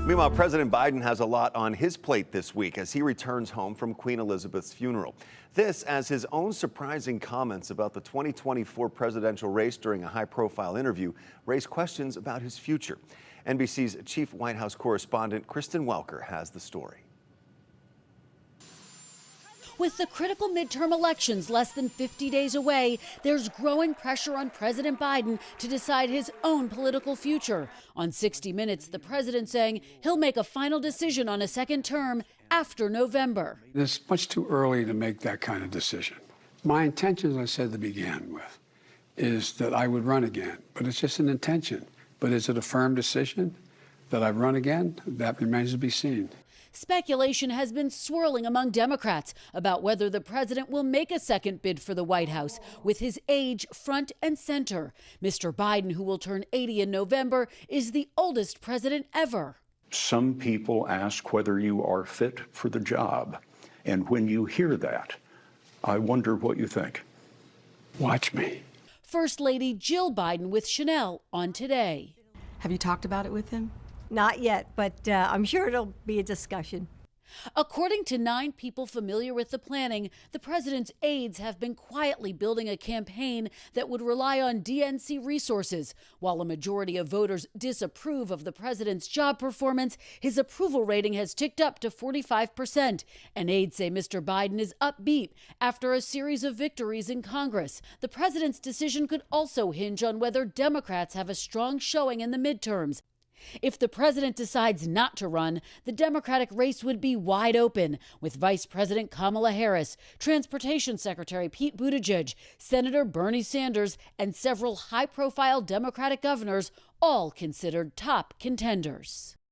Meanwhile, President Biden has a lot on his plate this week as he returns home from Queen Elizabeth's funeral. This as his own surprising comments about the 2024 presidential race during a high-profile interview raised questions about his future. NBC's chief White House correspondent Kristen Welker has the story. With the critical midterm elections less than 50 days away, there's growing pressure on President Biden to decide his own political future. On 60 Minutes, the president saying he'll make a final decision on a second term after November. It's much too early to make that kind of decision. My intention, as I said to begin with, is that I would run again, but it's just an intention. But is it a firm decision that I run again? That remains to be seen. Speculation has been swirling among Democrats about whether the president will make a second bid for the White House, with his age front and center. Mr. Biden, who will turn 80 in November, is the oldest president ever. Some people ask whether you are fit for the job. And when you hear that, I wonder what you think. Watch me. First Lady Jill Biden with Chanel on Today. Have you talked about it with him? Not yet, but I'm sure it'll be a discussion. According to 9 people familiar with the planning, the president's aides have been quietly building a campaign that would rely on DNC resources. While a majority of voters disapprove of the president's job performance, his approval rating has ticked up to 45%. And aides say Mr. Biden is upbeat after a series of victories in Congress. The president's decision could also hinge on whether Democrats have a strong showing in the midterms. If the president decides not to run, the Democratic race would be wide open, with Vice President Kamala Harris, Transportation Secretary Pete Buttigieg, Senator Bernie Sanders, and several high-profile Democratic governors all considered top contenders.